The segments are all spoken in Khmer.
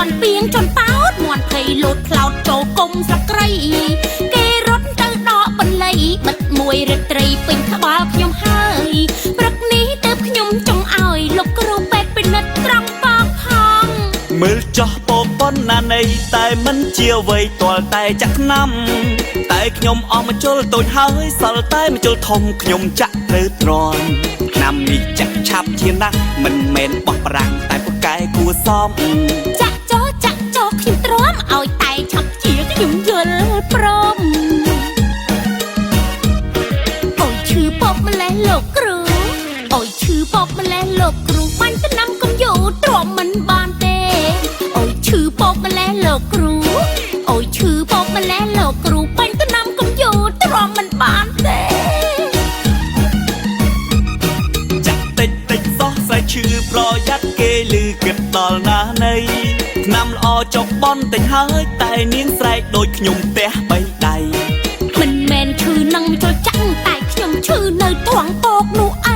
อนเปียงจนเป้ามวนเคยโหลดคลาวด์โจกลมสักไกรเกรถเตอดอกบันไลบัดมวยเรตรีเป็นขบาขยมหายปรักนี้เติบขยมจงอ่อยลูกกรูเป็ดเป็นนัดตรังปากพังมือจ่อโปปนนาในแต่มันเจียวไว้ตัวแต่จักน้ำแต่ขยมออกมาจลตัวหายสลแต่มาจลทมขยมจักเลือดร้อนนำมีจักชับเทียนนักมันเมนบอกปรังแต่พวกกายกูซ้อมจักโจขยมตรอมเอาไตชับเจียขยมเยลปรมโอ้ยชื่อปอบมาแล้วโลกกรูโอ้ยชื่อปอบมาแล้วโลกกรูมันจะนำกำอยู่ตรอมมันบานเตโอ้ยชื่อปอบมาแล้วโลกกรูโอ้ยชื่อปอบมาแล้วโลกกรูมันจะนำกำอยู่ตรอมมันบานเตจักติดซอใส่ชื่อปลอยัดเกลือเก็บตอลนาในนำอจกบอลแต่หายแต่เนียงใส่โดยขยมเตะไปใดมันแมนชื่อนังจะจังแต่ขยมชื่อในถ่วงโปกหนูไอ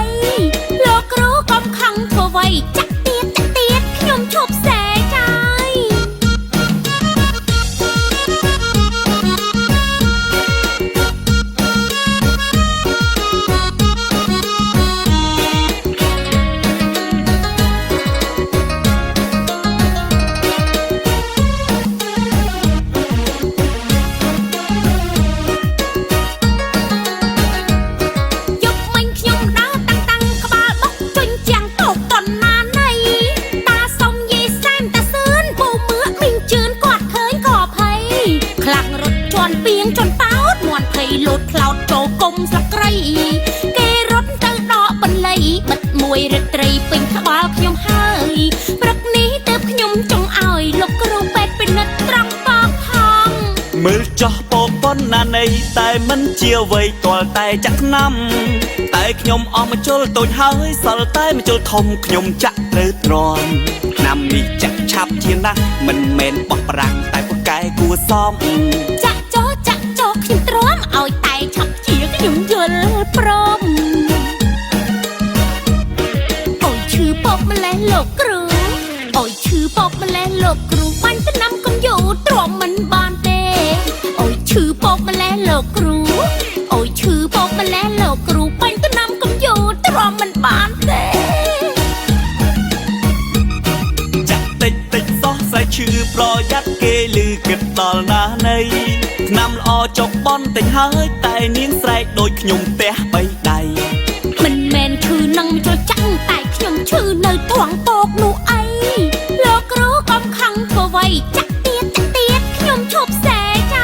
โลกรู้กำคังเธอไว้จักเตียดขยมชอบแสใจจนเป้ามวนเคยโหลดคลาวด์โจกลมสักไกรเกรถเตอดอกบันไลบัดมวยเรตรีเป็นขบาขยมหายปรักนี้เติบขยมจงอ่อยลูกกรูเป็ดเป็นนัดตรังปากพังมือจ่อโปปนนาในแต่มันเจียวไว้ตัวแต่จักน้ำแต่ขยมออกมาจลตัวหายสลแต่มาจลทมขยมจักเลือดร้อนนำมีจักชับเทียนนักมันเมนบอกปรังแต่พวกกายกูซ้อมจักโจขยมตรอมเอาไตชับเจียขยมเยลปรมโอ้ยชื่อปอบมาแล้วโลกกรูโอ้ยชื่อปอบมาแล้วโลกกรูมันจะนำกำอยู่ตรอมมันบานเตโอ้ยชื่อปอบมาแล้วโลกกรูโอ้ยชื่อปอบมาแล้วโลกกรูมันจะนำกำอยู่ตรอมมันบานเตจักติดซอใส่ชื่อปลอยัดเกลือเก็บตอลนาในนำอจกบอลแต่หายแต่เนียงใส่โดยขยมเตะไปใดมันแมนชื่อนังจะจังแต่ขยมชื่อในถ่วงโปกหนูไอโลกรู้กำคังเธอไว้จักเตียดขยมชอบแสใจ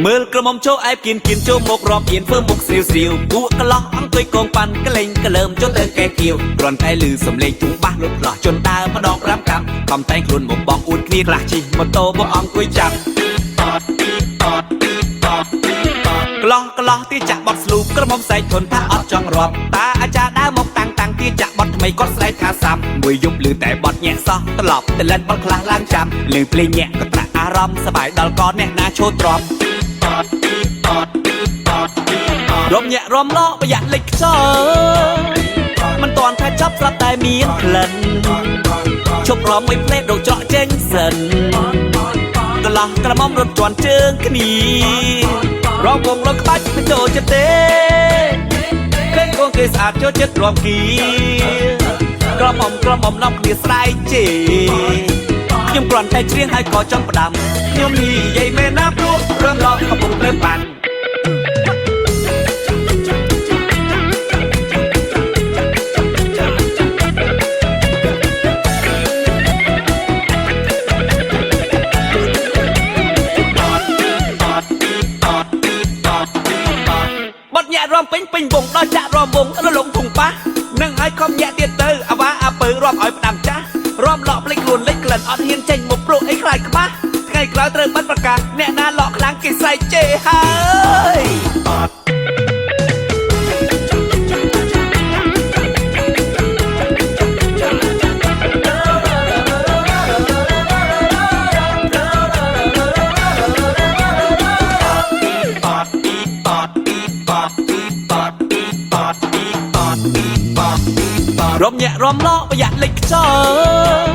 มือกระมอมโชว์ไอ้กินโชว์หมกรอบเอียนเพิ่มหมกสิวกูกะล้ออังตุยกองปันกะเล่งกะเลิมจนเลิกแก่เกี่ยวกรอนไทยลือสำเร็จถุงบ้านลดหล่อจนตามาดอกรำกำคำแตงคลุนหมกบองอุ่นคลีกลาชีมโตบ่อองกุยจับกล้อที่จะบอดสลูปกระมอมใส่ทนถ้าอดจังรอบตาอาจารย์ได้หมกตังที่จะบอดทำไมก็ใส่ขาซ้ำมวยยุบหรือแต่บอดแง่ซอตลอดแต่เล่นบอดคลาล่างจำหรือเปลี่ยนแง่ก็ตระอารมณ์สบายดอลก้อนแน่นาโชว์ตรอมรวมแย่รวมล้อประหยัดเล็กเจอมันตอนแพ้จับสไตล์เมียนเพลินชกร้องไม่เพลดดอกเจาะเจงสันกะละกระมอมรถจวนเจิงกันนีร้องวงร้องกระบะจะโจจะเตะเคยโกงเคยสะอาดโจจะรวมกีกระมอมน้ำเกลียสไลเจยมกรอนไทยเชียงให้ก่อจอมประดำยมนี่ใหญ่แม่น้ำรู้เริ่มร้องขบุกเริ่มปั่น ពេញពេញវងដល់ចាក់រំវងដល់លងធុងប៉ះនឹងឲ្យខំញាក់ទៀតទៅអាវ៉ាអាពើរាប់ឲ្យផ្ដាំចាស់រំលក់ភ្លេចខ្លួនលេចក្លិនអត់ហ៊ានចេញមកព្រោះអីខ្លាចក្បាស់ថ្ងៃក្រោយត្រូវបាត់ប្រកាសអ្នកណាលក់ខ្លាំងគេស្រែកជេរហើយរំញាក់រំលក់ប្រយ័ត្នលេចខ្យល់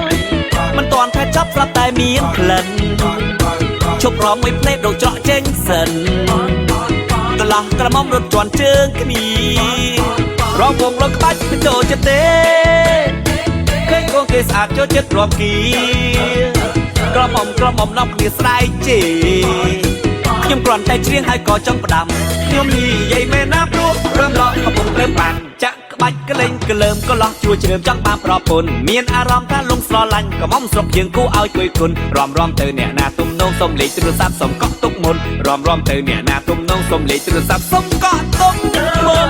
មិនតាន់ថាចាប់ស្រាប់តែមានក្លិនឈប់រំមួយផ្លេតរោច្រកចេញសិនកន្លោះក្រមុំរត់ជន់ជើងគ្នារំវងរំក្បាច់ទៅចូលចិត្តទេឃើញកូនគេស្អាតចូលចិត្តរំគីក្រមុំនាំគ្នាស្រែកជេរខ្ញុំគ្រាន់តែច្រៀងហើយក៏ចង់ផ្ដាំខ្ញុំនិយាយមែនណាព្រោះរំលក់កំពុងលើបានចាក់ក្បាច់ក្លែងក្លើមកន្លោះជួយជ្រើមចង់បានប្រពន្ធមានអារម្មណ៍ថាលងស្រឡាញ់ក៏មុំស្រុកយើងគូឲ្យគួយគុណរំទៅអ្នកណាទំនងសុំលេខទូរស័ព្ទសុំកក់ទុកមុនរំទៅអ្នកណាទំនងសុំលេខទូរស័ព្ទសុំកក់ទុកមុន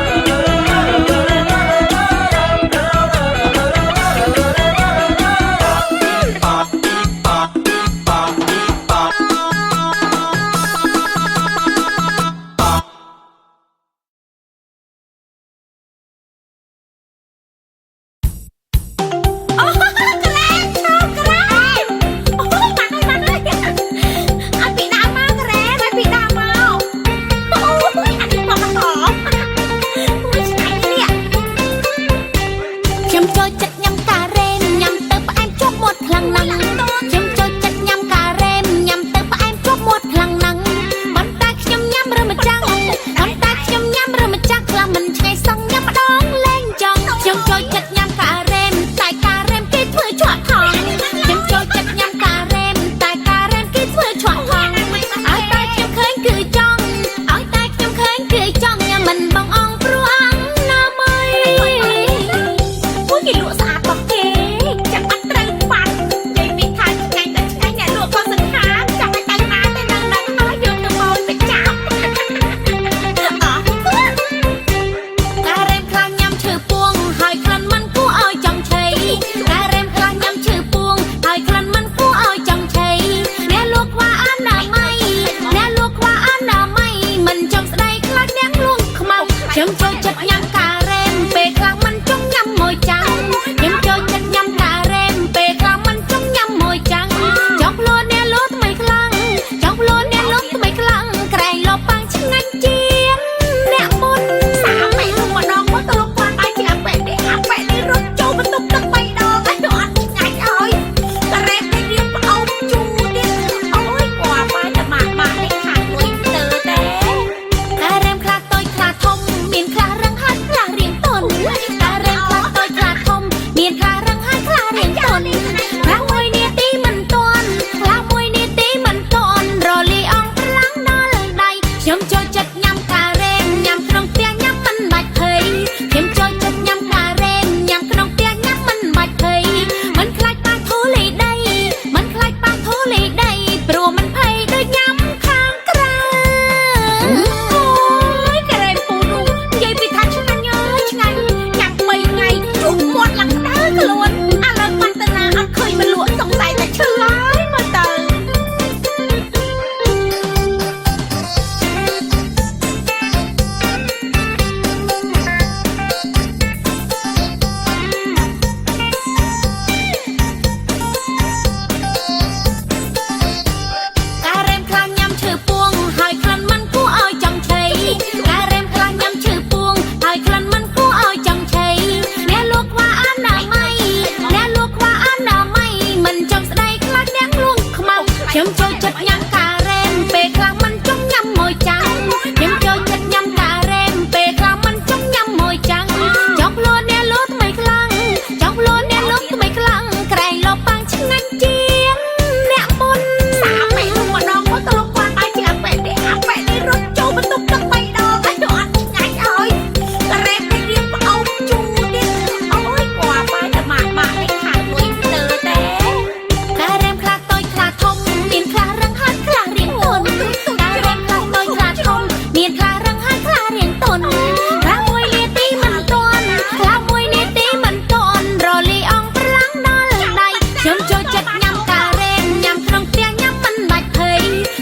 ចិត្តញ៉ាំការ៉េមញ៉ាំក្នុងផ្ទះញ៉ាំមិនបាច់ភ័យ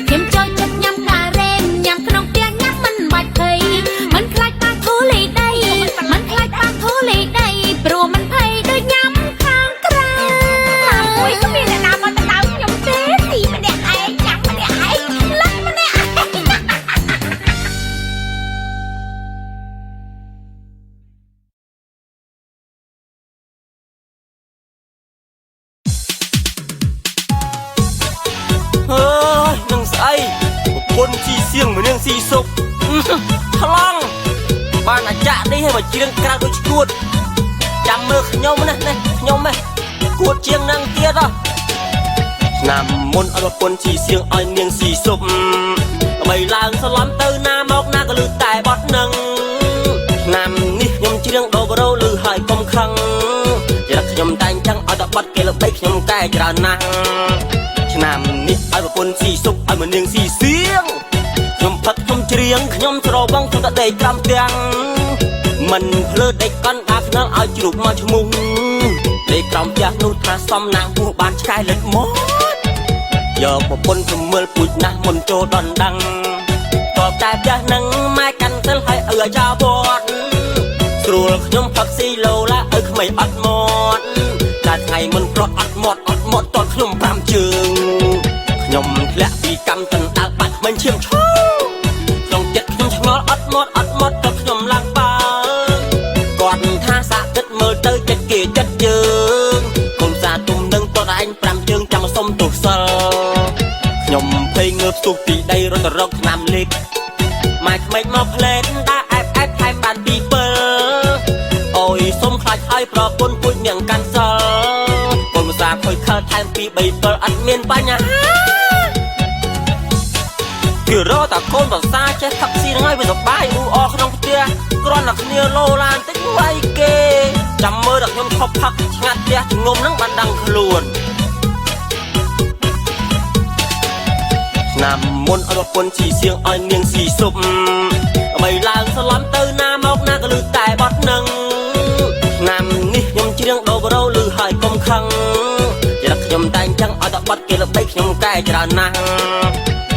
ខ្ញុំចូលចិត្តញ៉ាំការ៉េមញ៉ាំក្នុងផ្ទះញ៉ាំមិនបាច់ភ័យមិនខ្លាចប៉ះធូលីដីមិនខ្លាចប៉ះធូលីដីព្រោះមិនភ័យដូចញ៉ាំខាងក្រៅអូយគ្មានអ្នកណាមកដណ្ដើមខ្ញុំទេទីម្នាក់ឯងញ៉ាំម្នាក់ឯងលឹកម្នាក់ឯង នឹងស្អីប្រពន្ធជីសៀងមួយនាងស៊ីសុកថ្លង់បានអាចារ្យនេះឲ្យមកច្រៀងក្រៅដូចឈួតចាំមើលខ្ញុំណាខ្ញុំគួតជាងនឹងទៀតឆ្នាំមុនឲ្យប្រពន្ធជីសៀងឲ្យនាងស៊ីសុកដើម្បីឡើងសឡំទៅណាមកណាក៏លឺតែបត់នឹងឆ្នាំនេះខ្ញុំច្រៀងដូបរោលឺហើយកុំខឹងចាខ្ញុំតែងចឹងឲ្យតែបត់គេល្បីខ្ញុំតែច្រើនណាស់ឆ្នាំនេះឲ្យប្រពន្ធស៊ីសុកឲ្យមកនាងស៊ីសៀងខ្ញុំផឹកខ្ញុំច្រៀងខ្ញុំស្របងខ្ញុំតដេកក្រំទាំងមិនភ្លើដេកកាន់ដាខ្នល់ឲ្យជ្រូកមកឈ្មោះដេកក្រំផ្ទះនោះថាសំណាងពោះបានឆ្កែលិចមកយកប្រពន្ធទៅមើលពូជណាស់មុនចូលដណ្ដឹងតបតែផ្ទះនឹងម៉ែកាន់សិលឲ្យឲ្យចោលវត្តស្រួលខ្ញុំផឹកស៊ីឡូឡាឲ្យក្មេងអត់មាត់តែថ្ងៃមុនប្រត់អត់មាត់តតខ្ញុំ5ជើងខ្ញុំធ្លាក់ពីកម្មតណ្ដើបាត់មិនឈាមឈោក្នុងចិត្តខ្ញុំឆ្ងល់អត់មាត់តតខ្ញុំឡើងបើគាត់ថាសាក់ទឹកមើលទៅចិត្តគេចិត្តយើងគុំសាទុំនឹងតតឯង5ជើងចាំសុំទោសសិលខ្ញុំភ័យងើបស្ទុះពីដីរត់ទៅរកឆ្នាំលេខម៉ែក្មេងមកផ្លែតដាក់អែបថែមបានពី7អូយសុំខ្លាចឲ្យប្រពន្ធពួយនាងកាន់សិលសាខុយខើថែមពី3 7អត់មានបញ្ហាគឺរកតាកូនប្រសាចេះថាប់ស៊ីនឹងឲ្យវាសបាយអ៊ូអក្នុងផ្ទះគ្រាន់តែគ្នាលោឡានតិចវាយគេចាំមើលដល់ខ្ញុំខប់ផឹកឆ្ងាត់ផ្ទះជំងុំនឹងបានដឹងខ្លួនឆ្នាំមុនឲ្យប្រពន្ធជីសៀងឲ្យនាងស៊ីសុបដើម្បីឡើងសឡំទៅណាមកណាក៏លឺតែបត់នឹងឆ្នាំនេះខ្ញុំច្រៀងដូបរោលឺហើយកុំខឹងចាខ្ញុំតែងចឹងឲ្យតែបត់គេល្បីខ្ញុំកែច្រើនណាស់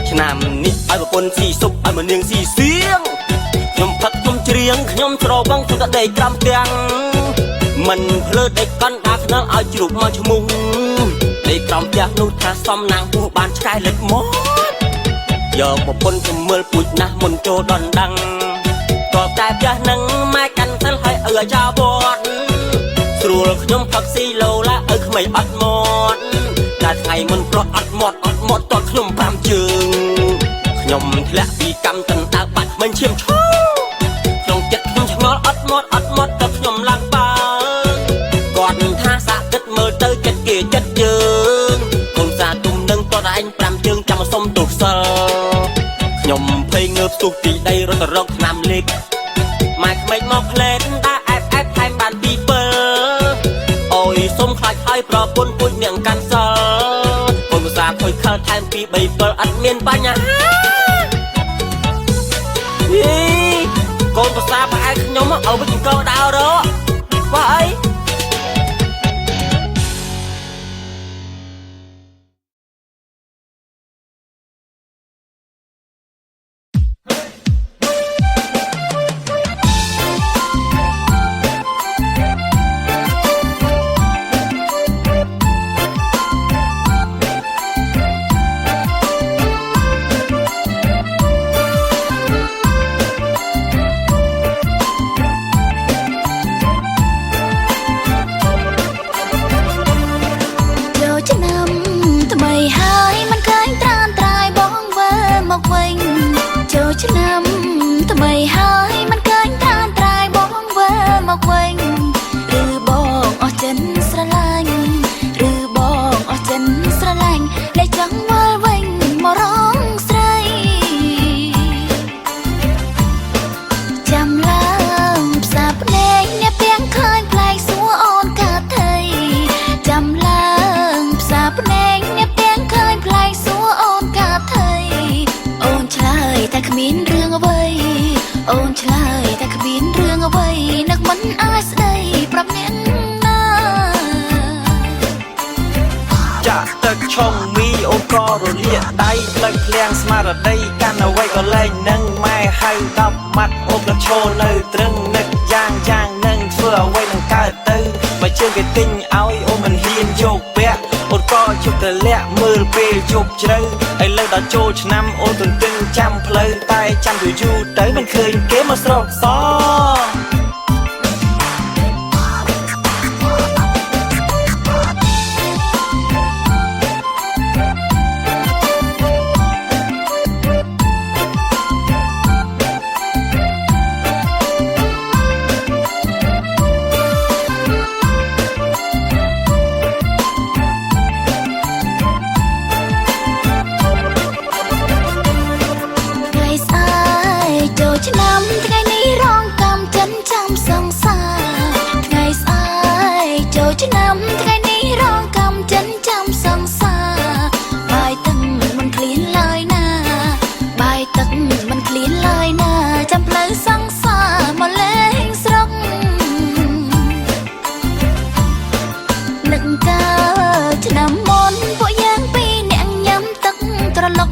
ឆ្នាំនេះឲ្យប្រពន្ធស៊ីសុបឲ្យមកនាងស៊ីសៀងខ្ញុំផឹកខ្ញុំច្រៀងខ្ញុំស្របងខ្ញុំតែដេកក្រំទាំងមិនភ្លើដេកកាន់ដាខ្នល់ឲ្យជ្រូកមកឈ្មោះដេកក្រំផ្ទះនោះថាសំណាងពោះបានឆ្កែលិចមកយកប្រពន្ធទៅមើលពូជណាស់មុនចូលដណ្ដឹងតបតែផ្ទះនឹងម៉ែកាន់សិលឲ្យឲ្យចោលវត្តស្រួលខ្ញុំផឹកស៊ីឡូឡាឲ្យក្មេងអត់មាត់តែថ្ងៃមុនប្រត់អត់មាត់តតខ្ញុំ5ជើងខ្ញុំធ្លាក់ពីកម្មតណ្ដើបាត់មិនឈាមឈោក្នុងចិត្តខ្ញុំឆ្ងល់អត់មាត់តខ្ញុំឡើងបើគាត់ថាសាក់ទឹកមើលទៅចិត្តគេចិត្តយើងគុំសាទុំនឹងតតឯង5ជើងចាំសុំទោសសិលខ្ញុំភ័យងើបស្ទុះពីដីរត់ទៅរកឆ្នាំលេខម៉ែក្មេងមកផ្លែតដាក់អែបថែមបានពី7អូយសុំខ្លាចឲ្យប្រពន្ធពួយនាងកាន់សិលគុំសាខុយខើថែមពី3 7អត់មានបញ្ហាកូនប្រសាប្រហែលខ្ញុំឲ្យវិញអង្គដើររកបើអី មានរឿងអ្វី ចាក់ទឹកឆុងមីអូនក៏រលាកដៃផ្លឹកភ្លៀងស្មារតីកាន់អ្វីក៏លែងនឹងម៉ែហៅ10ម៉ាត់អូនក៏ឈរនៅត្រឹងនឹកយ៉ាងនឹងធ្វើអ្វីនឹងកើតទៅបើជើងគេទិញឲ្យអូនមិនហ៊ានយកពាក់អូនក៏ជប់ទៅលាក់មើលពេលជប់ជ្រៅឥឡូវដល់ចូលឆ្នាំអូនទន្ទឹងចាំផ្លូវតែចាំយូរទៅមិនឃើញគេមកស្រកសឆ្នាំថ្ងៃនេះរងកម្មចិនចាំសង្សារថ្ងៃស្អែកចូលឆ្នាំថ្ងៃនេះរងកម្មចិនចាំសង្សារបាយទឹកមិនឃ្លានឡើយណាបាយទឹកមិនឃ្លានឡើយណាចាំផ្លូវសង្សារមកលេងស្រុកនឹកកាលឆ្នាំមុនពួកយើងពីរនាក់ញ៉ាំទឹកត្រឡុក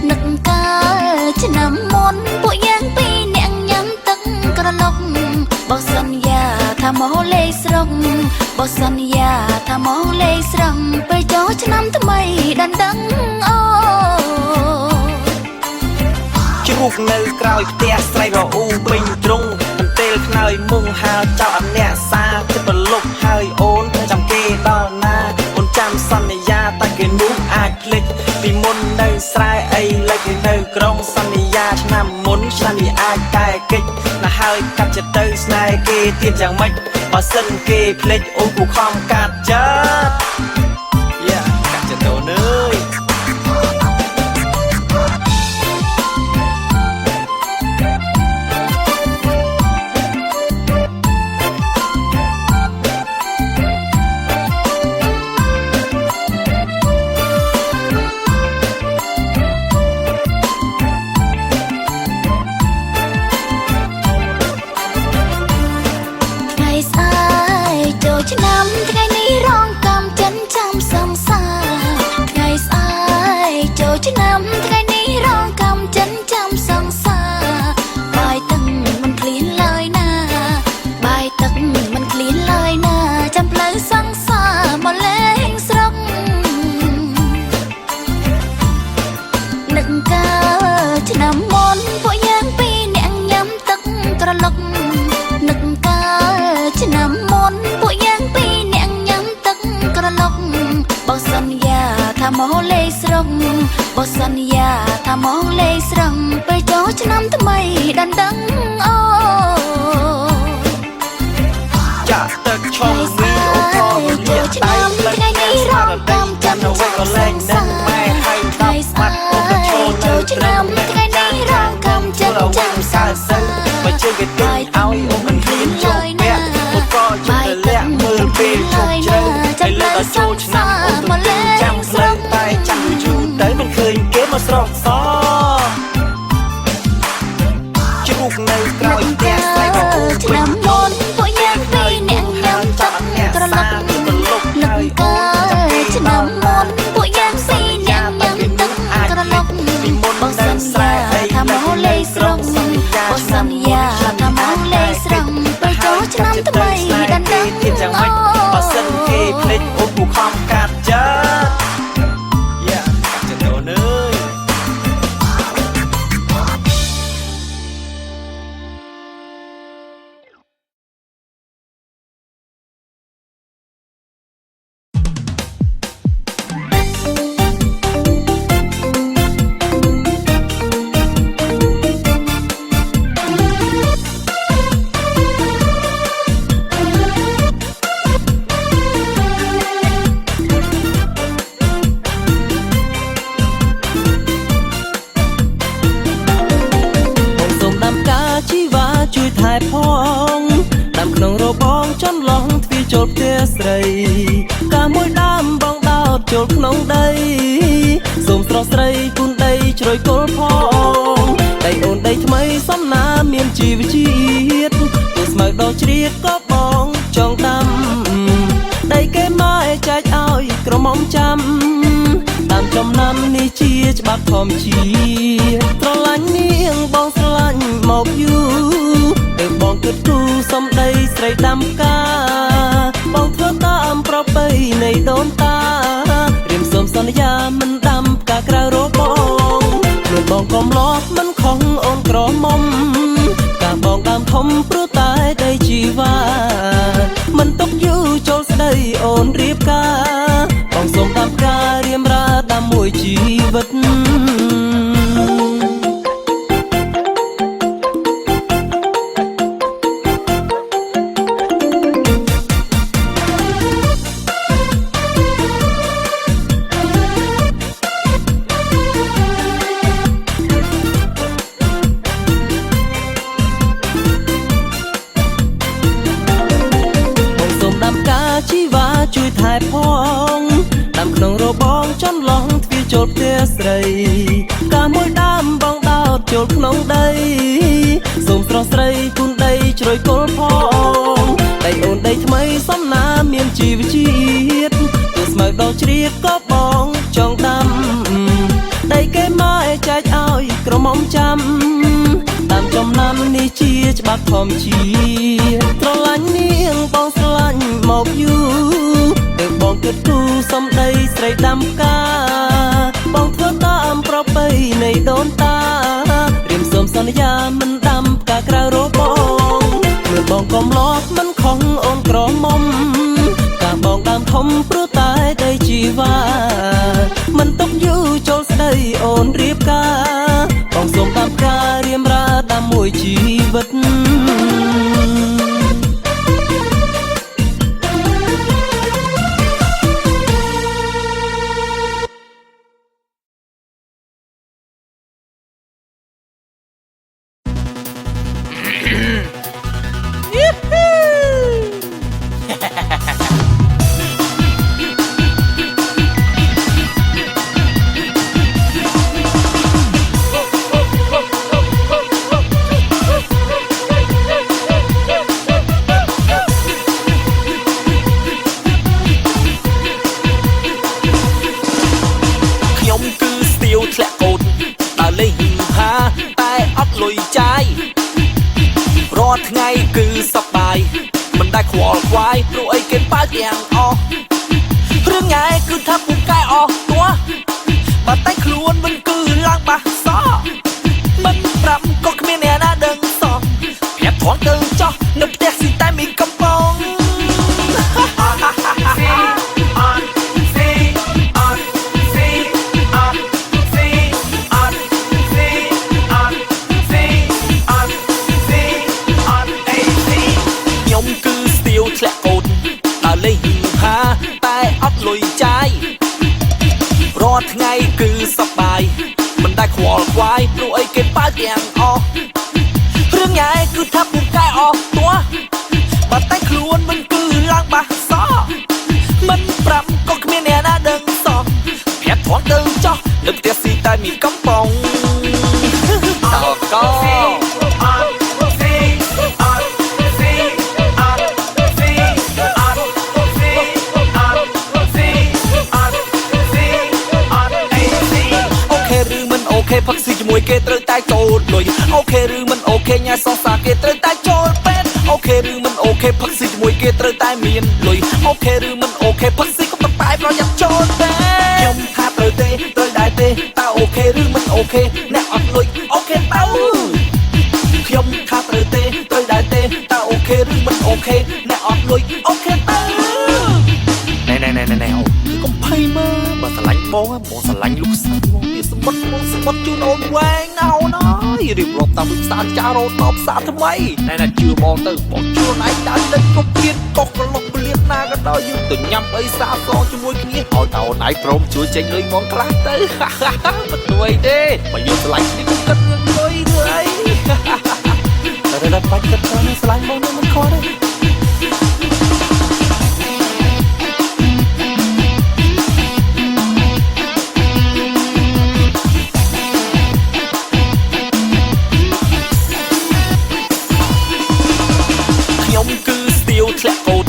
នឹកកាលឆ្នាំមុនពួកយើងពីរនាក់ញ៉ាំទឹកក្រឡុកបោះសន្យាថាមកលេងស្រុកបោះសន្យាថាមកលេងស្រុកពេលចូលឆ្នាំថ្មីដណ្ដឹងអូជ្រូកនៅក្រោយផ្ទះស្រីរអ៊ូពេញទ្រុងកន្ទេលខ្នើយមុងហាលចោលអអ្នកសាទៅប្រលប់ហើយអូនចាំគេដល់ណាអូនចាំសន្យាតែគេនោះអាចភ្លេចពីមុននៅស្រែអីលេចនៅក្រុងសន្យាឆ្នាំមុនឆ្នាំនេះអាចតែកិច្ចណាហើយកាត់ចិត្តទៅស្នេហ៍គេទៀតយ៉ាងម៉េចបើសិនគេភ្លេចអូនគូខំកាត់ចិត្តកាត់ចិត្តអូនអើយឆ្នាំថ្ងៃនេះរងកម្មចិនចាំសង្សារថ្ងៃស្អែកចូលឆ្នាំថ្ងៃនេះរងកម្មចិនចាំសង្សារបាយទឹកមិនឃ្លានឡើយណាបាយទឹកមិនឃ្លានឡើយណាចាំផ្លូវសង្សារមកលេងស្រុកនឹកកាលឆ្នាំមុនពួកយើងពីរនាក់ញ៉ាំទឹកក្រឡុកនឹកកាលឆ្នាំមុនពួកយើងពីរនាក់ញ៉ាំទឹកក្រឡុកបោះសន្យាថាមកលេងស្រុកបោះសន្យាថាមកលេងស្រុកពេលចូលឆ្នាំថ្មីដណ្ដឹងអូចាក់ទឹកឆុងមីអូនក៏រលាកដៃផ្លឹកថ្ងៃនេះរងកម្មចិនអ្វីក៏លែងនឹងម៉ែហៅ10ម៉ាត់អូនក៏ឈរនៅត្រឹមថ្ងៃនេះរងកម្មចិនចាំសង្សារបើជើងគេទិញឲ្យអូនមិនហ៊ានយកពាក់អូនក៏ជប់ទៅលាក់មើលពេលជប់ជ្រៅឥឡូវដល់ចូលឆ្នាំអូនទន្ទឹងចាំផ្លូវតែចាំយូរទៅមិនឃើញគេមកស្រកសជ្រូកនៅក្រោយផ្ទះស្រីរអ៊ូឆ្នាំមុនពួកយើងពីរនាក់ញ៉ាំទឹកក្រឡុកនឹកកាលឆ្នាំមុនពួកយើងពីរនាក់ញ៉ាំទឹកក្រឡុកបោះសន្យាថាមកលេងស្រុកបោះសន្យាថាមកលេងស្រុកពេលចូលឆ្នាំថ្មីដណ្ដឹងអូបើសិនគេភ្លេចអូនគូខំកាត់ចិត្តកាត់ចិត្តអូនអើយផងដាំក្នុងរបងចន្លងទ្វារចូលផ្ទះស្រីកាមួយដើមបងដោតចូលក្នុងដីសូមស្រស់ស្រីគុណដីជ្រោយគល់ផងដីអូនដីថ្មីសំណាមានជីវជាតិទោះស្មៅដល់ជ្រៀតក៏បងចង់ដាំដីគេមកចែកឲ្យក្រមុំ មចាំតាមចំណាំនេះជាច្បាប់ធម្មជាតិស្រឡាញ់នាងបងស្រឡាញ់មកយូរទៅបងគិតគូរសំដីស្រីដាំផ្កាបងធ្វើតាមប្រពៃនៃដូនតារៀមសូមសន្យាមិនដាំផ្កាក្រៅរបងព្រោះបងកំឡោះមិនខំអូនក្រមុំការបងដើមធំព្រោះតែដីជីវ៉ាមិនຕົកយូរចូលស្ដីអូនរៀបការបងសូមតាមការរៀមរាដាំមួយជីវិតជីវ៉ាជួយថែផងដាំក្នុងរបងចន្លងទ្វារចូលផ្ទះស្រីកាមួយដើមបងដោតចូលក្នុងដីសូមស្រស់ស្រីគុណដីជ្រោយគល់ផងដីអូនដីថ្មីសំណាមានជីវជាតិទោះស្មៅដល់ជ្រៀតក៏បងចង់ដាំដីគេមកចែកឲ្យក្រមុំចាំតាមចំណាំនេះជាច្បាប់ធម្មជាតិស្រឡាញ់នាងបងស្រឡាញ់មកយូរទៅបងគិតគូរសំដីស្រីដាំផ្កាបងធ្វើតាមប្រពៃនៃដូនតារៀមសូមសន្យាមិនដាំផ្កាក្រៅរបងព្រោះបងកំឡោះមិនខំអូនក្រមុំការបងដើមធំព្រោះតែដីជីវ៉ាមិនຕົកយូរចូលស្ដីអូនរៀបការបងសូមតាមការរៀមរាដាំមួយជីវិតថ្ងៃគឺសប្បាយមិនដែលខ្វល់ខ្វាយព្រោះអីគេបើកយ៉ាងអស់រឿងញ៉ែគឺថាពូកែអស់ទោះបើតែខ្លួនមិនគឺឡើងបាសសមិនប្រាប់ក៏គ្មានអ្នកណាដឹងសោះប្រាប់ថនទៅចោះនៅផ្ទះស៊ីតែមានកំប៉ុងតែអត់លុយចាយរាល់ថ្ងៃគឺសប្បាយមិនដែលខ្វល់ខ្វាយព្រោះអីគេបើកទាំងអស់រឿងញ៉ែគឺថាពូកែអស់ទោះបើតែខ្លួនមិនគឺឡើងបាសសមិនប្រាប់ក៏គ្មានអ្នកណាដឹងសោះប្រាប់ថនទៅចោះនៅផ្ទះស៊ីតែមានកំប៉ុងតើក៏ផឹកស៊ីជាមួយគេត្រូវតែចូលលុយអូខេឬមិនអូខេញ៉ាសងសាគេត្រូវតែចូលពេទ្យអូខេឬមិនអូខេផឹកស៊ីជាមួយគេត្រូវតែមានលុយអូខេឬមិនអូខេផឹកស៊ីក៏ប៉ុន្តែប្រយ័ត្នចូលពេទ្យខ្ញុំថាត្រូវទេត្រូវដែរទេតើអូខេឬមិនអូខេអ្នកអត់លុយអូខេទៅខ្ញុំថាត្រូវទេត្រូវដែរទេតើអូខេឬមិនអូខេអ្នកអត់លុយអូខេទៅណែអូកុំភ័យមើលបើស្រឡាញ់បងស្រឡាញ់លោកស្រីបងវាសម្បត្តិជូនអូនវែងណាអូនអើយរៀបរាប់តាមវិសាលចារោតបផ្សារថ្មីណែជឿបងទៅបងជឿឯងដើរលេងគ្រប់ទៀត កុកកលុកពលាតណាក៏ដោយយើងទៅញ៉ាំអីសាសងជាមួយគ្នាឲ្យតើអូនឯងព្រមជួយចេញលុយមកខ្លះទៅមិនទួយទេបើយើងឆ្លាញ់នេះគិតរឿងលុយឬអីតែបាច់គិតច្រើនឆ្លាញ់បងនឹងមិនខុសទេខ្ញុំគឺស្ទៀវធ្លាក់កូន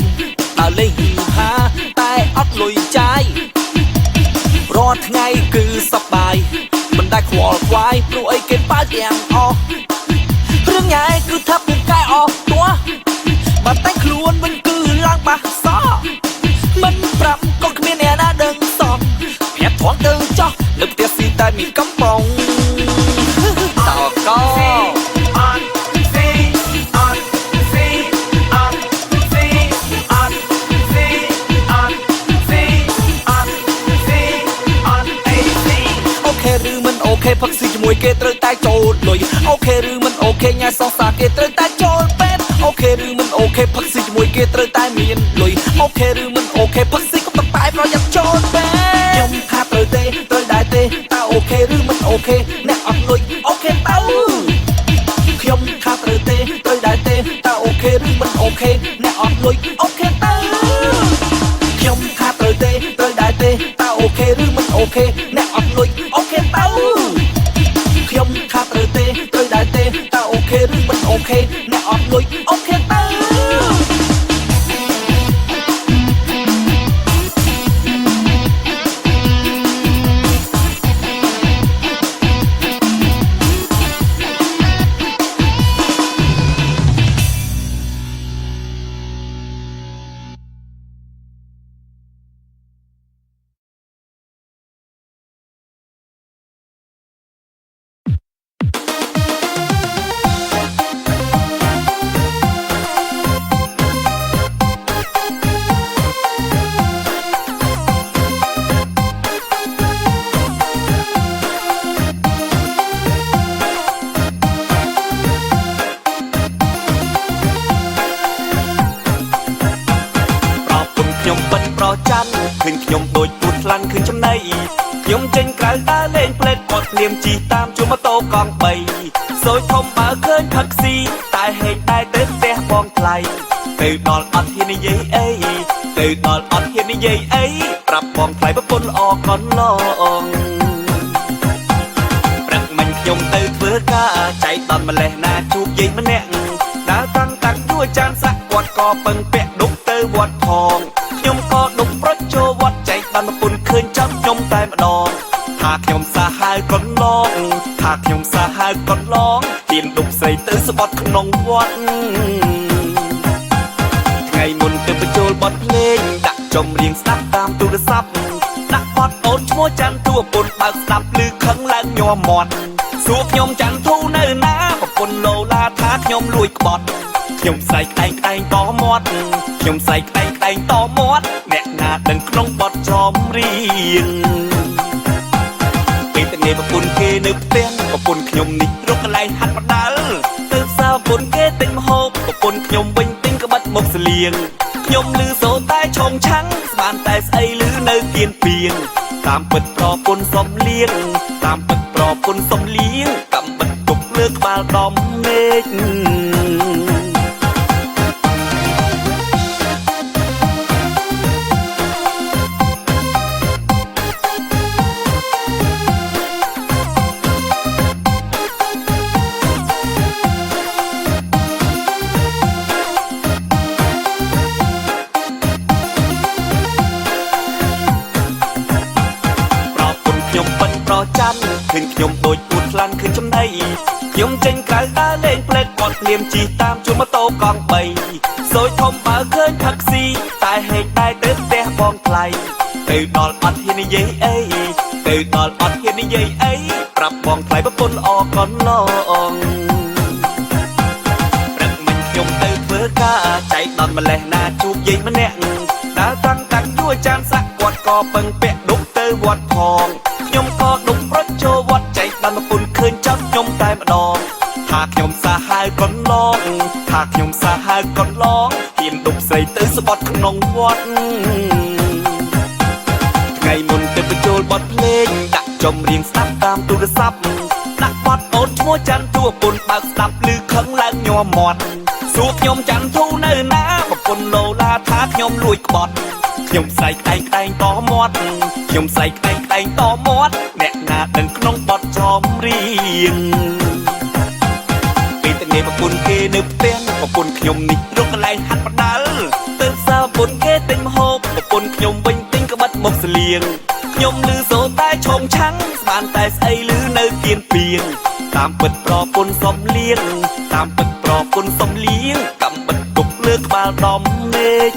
ដើរលេងហាតែអត់លុយចាយ រាល់ថ្ងៃគឺសប្បាយមិនដែលខ្វល់ខ្វាយព្រោះអីគេបើទាំងអស់រឿងញ៉ៃគឺថាពូកែអស់ទោះបើតែខ្លួនវិញគឺឡើងបាសសមិនប្រាប់ក៏គ្មានអ្នកណាដឹងសោះប្រាប់ត្រង់ទៅចោះនៅផ្ទះស៊ីតែមានកំប៉ុងតើកោអូខេផឹកស៊ីជាមួយគេត្រូវតែចូលលុយអូខេឬមិនអូខេញ៉ាយសងសាគេត្រូវតែចូលពេទ្យអូខេឬមិនអូខេផឹកស៊ីជាមួយគេត្រូវតែមានលុយអូខេឬមិនអូខេផឹកស៊ីក៏ต้องតែប្រយ័ត្នចូលពេទ្យខ្ញុំថាត្រូវទេត្រូវដែរទេតើអូខេឬមិនអូខេអ្នកអត់លុយអូខេទៅខ្ញុំថាត្រូវទេត្រូវដែរទេតើអូខេឬមិនអូខេអ្នកអត់លុយអូខេទៅខ្ញុំថាត្រូវទេត្រូវដែរទេតើអូខេឬមិនអូខេអ្នកអត់លុយអូខេទៅខ្ញុំថាត្រូវទេត្រូវដែរទេតើអូខេឬមិនអូខេអ្នកអត់លុយអូខេទៅច័ន្ទឃើញខ្ញុំដូចពូថ្លាន់ឃើញចំណៃខ្ញុំចេញក្រៅដើរលេងផ្លេតគាត់ភ្លាមជីតាមជួម៉ូតូកង់3សួយធំបើឃើញផឹកស៊ីតែហេតុតែទៅផ្ទះបងថ្លៃទៅដល់អត់ហ៊ាននិយាយអីទៅដល់អត់ហ៊ាននិយាយអីប្រាប់បងថ្លៃប្រពន្ធល្អកន្លងព្រឹកមិញខ្ញុំទៅធ្វើការចៃដន្យម្លេះណាជួបយាយម្នាក់ដើរតាំងយួរចានសាក់គាត់ក៏ពឹងពាក់ដុកទៅវត្តផងខ្ញុំក៏ដុកប្រជចូលវត្តចៃដន្យប្រពន្ធឃើញចាំខ្ញុំតែម្ដងថាខ្ញុំសាហាវកន្លងថាខ្ញុំសាហាវកន្លងទៀនដុកស្រីទៅស្បត់ក្នុងវត្តថ្ងៃមុនទៅបញ្ចូលបទភ្លេងដាក់ចម្រៀងស្ដាប់តាមទូរស័ព្ទដាក់បទអូនឈ្មោះច័ន្ទទូប្រពន្ធបើកស្ដាប់ឮខឹងឡើងញ័រមាត់សួរខ្ញុំច័ន្ទធូនៅណាប្រពន្ធលោឡាថាខ្ញុំលួចក្បត់ខ្ញុំស្អែកក្តែងតមាត់ខ្ញុំស្អែកក្តែងតមាត់អ្នកណាដឹងក្នុងបទចម្រៀងពេលតែប្រពន្ធគេនៅផ្ទះប្រពន្ធខ្ញុំនេះរកកន្លែងហាត់បដាល់ទៅផ្សារប្រពន្ធគេទិញម្ហូបប្រពន្ធខ្ញុំវិញទិញក្បិតមុខស្លៀងខ្ញុំឮសូរតែឆុងឆាំងស្មានតែស្អីឮនៅគៀនពីងតាមពិតប្រពន្ធសំលៀងតាមពិតប្រពន្ធសំលៀងកំបិតទុកលើក្បាលដំមេឃច័ន្ទឃើញខ្ញុំដូចពូថ្លាន់ឃើញចំណៃខ្ញុំចេញក្រៅដើរលេងផ្លេតគាត់ភ្លាមជីតាមជួម៉ូតូកង់3សួយធំបើឃើញផឹកស៊ីតែហេតុតែទៅផ្ទះបងថ្លៃទៅដល់អត់ហ៊ាននិយាយអីទៅដល់អត់ហ៊ាននិយាយអីប្រាប់បងថ្លៃប្រពន្ធល្អកន្លងព្រឹកមិញខ្ញុំទៅធ្វើការចៃដន្យម្លេះណាជួបយាយម្នាក់ដើរតាំងយួរចានសាក់គាត់ក៏ពឹងពាក់ដុកទៅវត្តផងខ្ញុំក៏ដុកប្រជចូលវត្តចៃដន្យប្រពន្ធឃើញចាំខ្ញុំតែម្ដងថាខ្ញុំសាហាវកន្លងថាខ្ញុំសាហាវកន្លងហ៊ានដុកស្រីទៅស្បត់ក្នុងវត្តថ្ងៃមុនទៅបញ្ចូលបទភ្លេងដាក់ចម្រៀងស្ដាប់តាមទូរស័ព្ទដាក់បទអូនឈ្មោះច័ន្ទទូប្រពន្ធបើកស្ដាប់ឮខឹងឡើងញ័រមាត់សួរខ្ញុំច័ន្ទធូនៅណាប្រពន្ធលោឡាថាខ្ញុំលួចក្បត់ខ្ញុំស្អែកក្តែងតមាត់ខ្ញុំស្អែកក្តែងតមាត់អ្នកណាដឹងក្នុងបទចម្រៀងពេលតែប្រពន្ធគេនៅផ្ទះប្រពន្ធខ្ញុំនេះរកកន្លែងហាត់បដាល់ទៅផ្សារប្រពន្ធគេទិញម្ហូបប្រពន្ធខ្ញុំវិញទិញក្បិតមុខស្លៀងខ្ញុំ ខ្ញុំលឺសូរតែឈងឆាំងស្មានតែស្អីលឺនៅគៀនពីងតាមពិតប្រពន្ធសំលៀងតាមពិតប្រពន្ធសំលៀងកំបិតទុកលើក្បាលដំមេឃ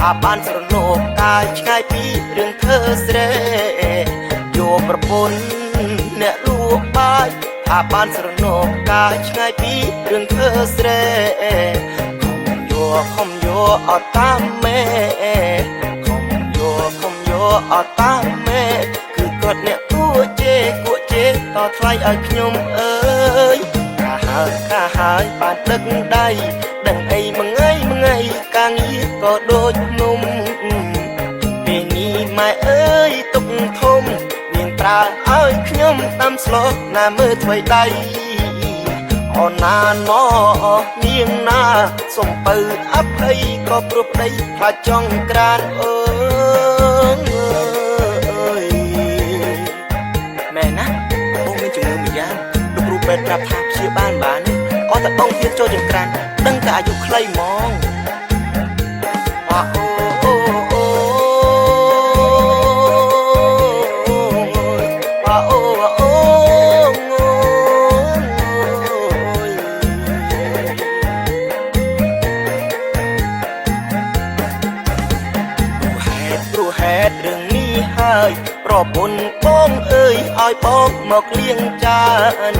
ថាបានស្រណូកកាយឆ្ងាយពីរឿងធ្វើស្រែយកប្រពន្ធអ្នកលក់បាយថាបានស្រណូកកាយឆ្ងាយពីរឿងធ្វើស្រែខំយកអត់តាមមេខំយកអត់តាមមេគឺគាត់អ្នកគួជេតថ្លៃឲ្យខ្ញុំអើយកាហើយបានដឹកដៃដឹងអីមួយថ្ងៃកាងងារក៏ដូចភ្នំពេលនេះម៉ែអើយទុកធំនាងប្រើឲ្យខ្ញុំតាមស្លោណាមើលថ្មីដៃអូនណាណោនាងណាសំពៅអភ័យក៏ព្រោះប្តីខ្លាចចង់ក្រានអើយម៉ែណាបងមានជំងឺម្យ៉ាងលោកគ្រូពេទ្យប្រាប់ថាព្យាបាលបានអត់តែបងហ៊ានចូលចង្ក្រានដឹងតែអាយុខ្លីហ្មងរឿងនេះហើយប្រពន្ធបងអើយឲ្យបងមកលៀងចាន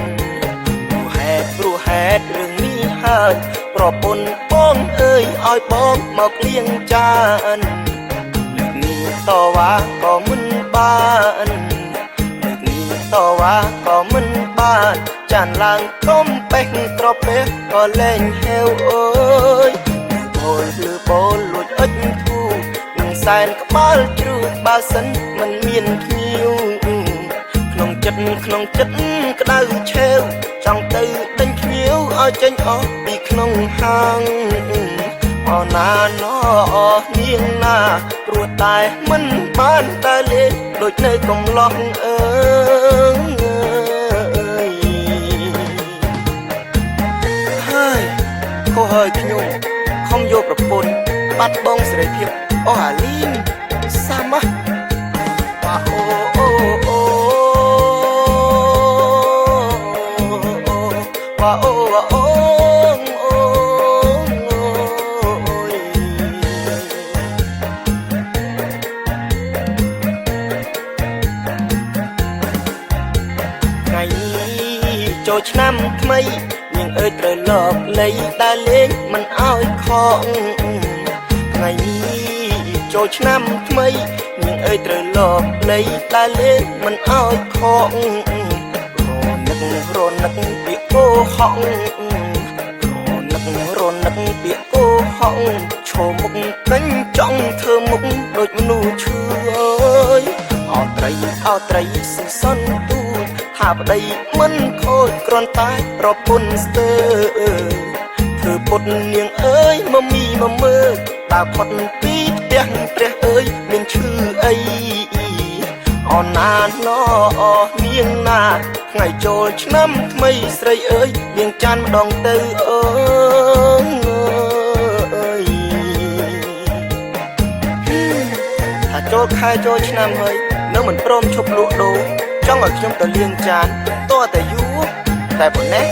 ព្រោះហេតុរឿងនេះហើយប្រពន្ធបងអើយឲ្យបងមកលៀងចានលើកនេះតវ៉ាក៏មិនបានលើកនេះតវ៉ាក៏មិនបានចានឡើងកុំបេះក្រពះក៏លែងហេវអើយបូលលួចអិចធូសែនក្បាលជ្រូកបើសិនមិនមានភ្ញៀវក្នុងចិត្តក្តៅឆេវចង់ទៅដេញភ្ញៀវឲ្យចេញអស់ពីក្នុងហាងអូនណាណោនាងណាព្រោះតែមិនបានតែលេងដូចនៅកំឡោះអើយហើយខុសហើយខ្ញុំខំយកប្រពន្ធបាត់បង់សេរីភាពអូអាលីនសាម៉ាថ្ងៃនេះចូលឆ្នាំថ្មីនាងអើយត្រូវលបលៃដើរលេងមិនឲ្យខកថ្ងៃនេះចូលឆ្នាំថ្មីនាងអើយត្រូវលបលៃដើរលេងមិនឲ្យខករនឹកពីអូហងរនឹកពីអូហងឈោមុខពេញចង់ធ្វើមុខដូចមនុស្សឈឺអើយអោត្រីស៊ីសនទូចថាប្តីមិនខូចគ្រាន់តែប្រពន្ធស្ទើធ្វើពុតនាងអើយមមីមកមើលដើរផុតពីផ្ទះព្រះអើយមានឈឺអីអូនណាណោនាងណាថ្ងៃចូលឆ្នាំថ្មីស្រីអើយនាងចានម្ដងទៅអើយថាចូលខែចូលឆ្នាំហើយនៅមិនព្រមឈប់លក់ដូរចង់ឲ្យខ្ញុំទៅលាងចានតោះតែយូរតែប៉ុណ្ណេះ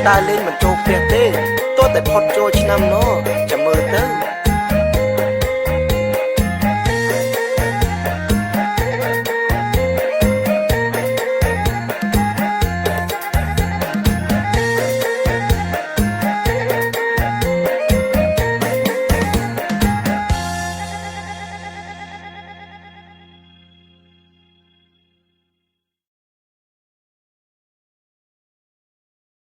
ដើរលេងមិនចូលផ្ទះទេតោះតែផុតចូលឆ្នាំនោះចាំមើលទៅ